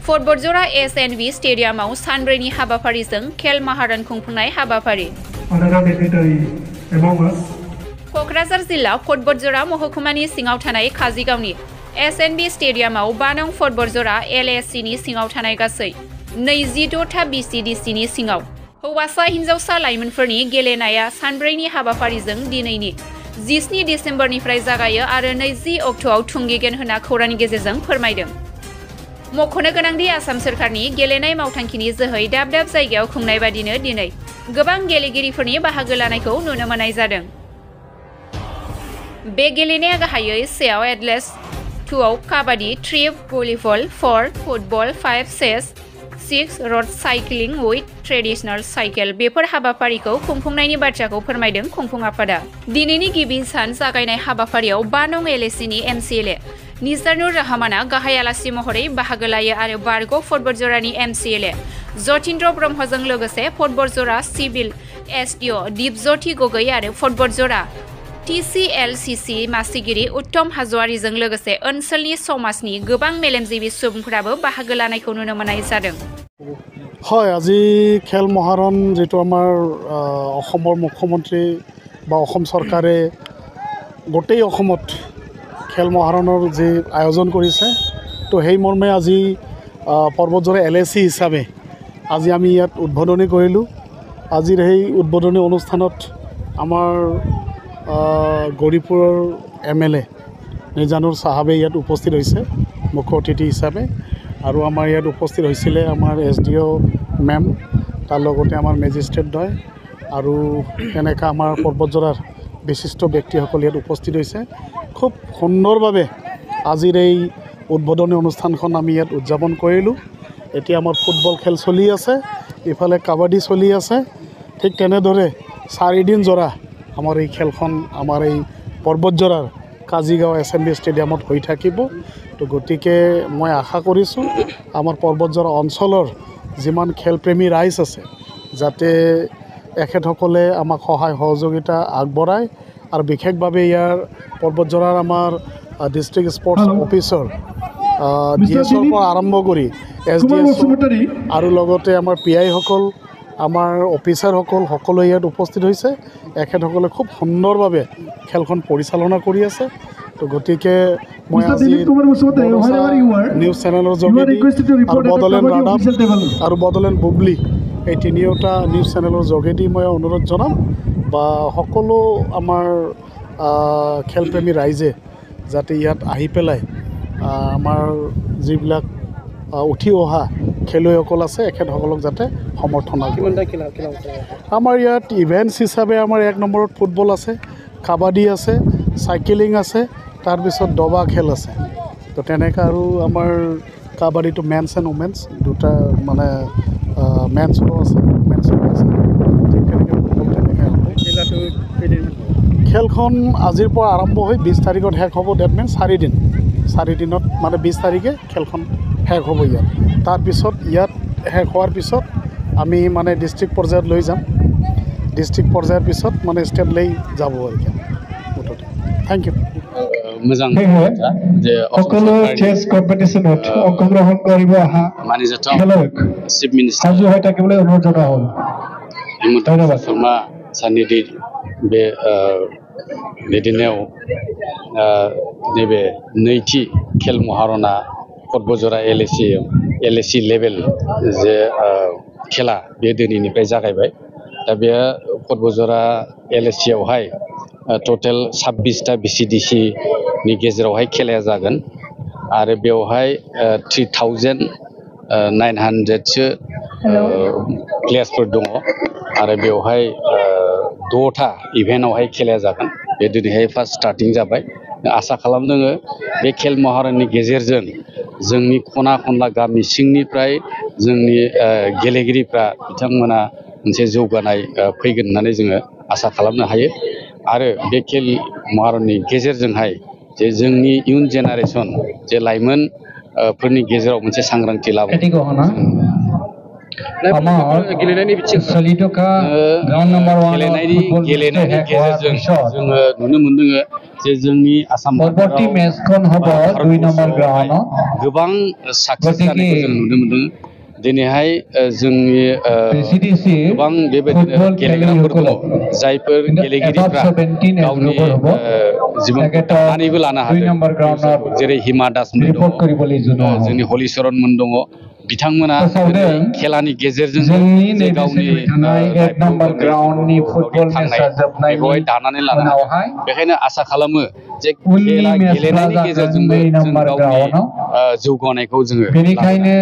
फटबलजरा SNB स्टेडियामाव सानब्रैनि हाबाफारिजों खेल महारन खुंफुंनाय हाबाफारि कक्राझार जिल्ला फटबलजरा महकुमानि सिङाव थानाय काजिगावनि एसएनबी स्टेडियामाव 5 नं फटबलजरा एलएससिनि सिङाव थानाय गासै 26 बिसिडिसिनि सिङाव हौवासा हिन्जावसा लाइमोनफोरनि गेलेनाया सानब्रैनि हाबाफारिजों दिनैनि 17 डिसेम्बरनिफ्राय जागायो आरो 20 अक्ट'आव थुंगेगोन होनना खौरांनि गेजेरजों फोरमायदों। मख'नो गोनांदि आसाम सोरखारनि गेलेनाय मावथांखिनि जोहै दाब दाब जायगायाव खुंनाय बादिनो दिनै गोबां गेलेगिरिफोरनि बाहागो लानायखौ नुनो मोननाय जादों। बे गेलेनाया गाहायै सेआव एथलेटिक्स, 2आव kabaddi, 3 volleyball, 4 football, 5 chess, 6 road cycling with traditional cycle before हाबाफारिखौ खुंफुंनायनि बाथ्राखौ फोरमायदों खुंफुं आफादा। दिनैनि गिबि सान जागायनाय हाबाफारियाव 5 नं एलएससिनि एमसिएलए निजानुर रहमाना गाहाय आलासि महरै बाहागो लायो आरो बारग' फटबलजरानि एमसिएलए जतीन्द्र ब्रह्मजों लोगोसे फटबलजरा सिभिल एसडिअ दीपज्योति गगৈ आरो फटबलजरा टिसिएलसिसि मासिगिरि उत्तम हाज'वारिजों लोगोसे ओनसोलनि समाजनि गोबां मेलेमजिबि सुबुंफोराबो बाहागो लानायखौ नुनो मोननाय जादों। হয়, আজি খেল মহাৰণ যেটো আমাৰ অসমৰ মুখ্যমন্ত্ৰী বা অসম চৰকাৰে গোটেই অসমত খেল মহাৰণৰ যে আয়োজন কৰিছে তো সেই মৰ্মে আজি পৰ্বতজৰা এলএসি হিচাপে আজি আমি ইয়াত উদ্বোধনী কৰিলোঁ। আজিৰ সেই উদ্বোধনী অনুষ্ঠানত আমাৰ গৌৰীপুৰৰ এমএলএ নিজানুৰ চাহাবে ইয়াত উপস্থিত হৈছে মুখ্য অতিথি হিচাপে আৰু আমাৰ ইয়াত উপস্থিত হৈছিলে আমাৰ এছডিঅ মেম, তাৰ লগতে আমাৰ মেজিষ্ট্ৰেটদ্বয় আৰু তেনেকৈ আমাৰ পৰ্বতজৰাৰ বিশিষ্ট ব্যক্তিসকল ইয়াত উপস্থিত হৈছে। খুব সুন্দৰভাৱে আজিৰ এই উদ্বোধনী অনুষ্ঠানখন আমি ইয়াত উদযাপন কৰিলোঁ। এতিয়া আমাৰ ফুটবল খেল চলি আছে, ইফালে কাবাডী চলি আছে, ঠিক তেনেদৰে 4 দিন জৰা আমাৰ এই খেলখন আমাৰ এই পৰ্বতজৰাৰ কাজিগাঁও এছএনবি ষ্টেডিয়ামত হৈ থাকিব। তো গতিকে মই আশা কৰিছোঁ আমাৰ পৰ্বতজৰা অঞ্চলৰ যিমান খেলপ্ৰেমী ৰাইজ আছে যাতে এখেতসকলে আমাক সহায় সহযোগিতা আগবঢ়ায় আৰু বিশেষভাৱে ইয়াৰ পৰ্বতজৰাৰ আমাৰ ডিষ্ট্ৰিক্ট স্পৰ্টছ অফিচাৰ ডিএছৰ পৰা আৰম্ভ কৰি এছডিএছ আৰু লগতে আমাৰ পিআইসকল আমাৰ অফিচাৰসকল সকলোৱে ইয়াত উপস্থিত হৈছে। এখেতসকলে খুব সুন্দৰভাৱে খেলখন পৰিচালনা কৰি আছে। তো গতিকে মই আজি নিউজ চেনেলৰ যোগেদি আৰু বড়োলেণ্ড ৰাডাব আৰু বড়োলেণ্ড বুবলি এই তিনিওটা নিউজ চেনেলৰ যোগেদি মই অনুৰোধ জনাম বা সকলো আমাৰ খেলপ্ৰেমী ৰাইজে যাতে ইয়াত আহি পেলাই আমাৰ যিবিলাক উঠি অহা খেলুৱৈসকল আছে এখেতসকলক যাতে সমৰ্থন আগবঢ়ায়। আমাৰ ইয়াত ইভেণ্টছ হিচাপে আমাৰ 1 নম্বৰত ফুটবল আছে, কাবাডী আছে, চাইকেলিং আছে, তাৰপিছত দবা খেল আছে। তো তেনেকৈ আৰু আমাৰ কাবাডীটো মেন্স এণ্ড উমেন্স দুটা মানে মেন্সৰো আছে উমেন্সৰো আছে। ঠিক তেনেকৈ ফুটবল তেনেকৈ হ'ব। খেলখন আজিৰ পৰা আৰম্ভ হৈ 20 তাৰিখত শেষ হ'ব। ডেট মিনছ 4 দিনত মানে 20 তাৰিখে খেলখন শেষ হ'ব ইয়াত। তাৰপিছত ইয়াত শেষ হোৱাৰ পিছত আমি মানে ডিষ্ট্ৰিক্ট পৰ্যায়ত লৈ যাম। ডিষ্ট্ৰিক্ট পৰ্যায়ৰ পিছত মানে ষ্টেটলৈ যাব আৰু মুঠতে। Thank you. मोजां बाथ्रा जे সকলো চেছ কম্পিটিশনত অংশগ্ৰহণ কৰিব অহা খেলুৱৈক চিফ মিনিষ্টাৰ সাজু হৈ থাকিবলৈ অনুৰোধ জনোৱা হ'ল। হিমন্ত শৰ্মা सान्निधिनि बे दैदेननायाव नैबे नैथि खेल महारना फटबलजरा एलएसि लेभेल जे खेला बे दिनैनिफ्राय जागायबाय। दा बे फटबलजरा एलएससियावहाय टटेल 26टा बिसिडिसिनि गेजेरावहाय खेलाया जागोन आरो बेवहाय 3900सो प्लेयार्सफोर दङ आरो बेवहाय 6टा इभेन्टआवहाय खेलाया जागोन। बे दिनैहाय फार्स्ट स्टार्टिं जाबाय। आसा खालामदों बे खेल महारननि गेजेरजों जोंनि खना खनला गामि सिंनिफ्राय जोंनि गेलेगिरिफ्रा बिथांमोना मोनसे जौगानाय फैगोन होननानै जोङो आसा खालामनो हायो आरो बे खेल महारननि गेजेरजोंहाय जे जोंनि इयुन जेनारेसन जे लाइमोन फोरनि गेजेराव मोनसे सांग्रांथि लाबोनो गेलेनायनि बिथिं सोलिथ'खा ग्राउन्ड नम्बर 1 गेलेनायनि गेजेरजों जोङो नुनो मोनदों जे जोंनि आसाम परबर्ती मेचखन हब 2 नम्बर ग्राउन्डआव गोबां साक्सेस जानायखौ जों नुनो मोनदों दिनैहाय जोंनि गोबां बेबायदिनो गेलेग्राफोर दङ जायफोर गेलेगिरिफ्रा गावनि जिबनखौ दानानैबो लानो हादों जेरै हिमा दासमोन दङ जोंनि हलिचरनमोन दङ बिथांमोना खेलानि गेजेरजों जे गावनि बेखौहाय दानानै लानो हादों बेखायनो आसा खालामो जे गेलेनायनि गेजेरजोंबो जों गावनि जौगानायखौ जोङो बेनिखायनो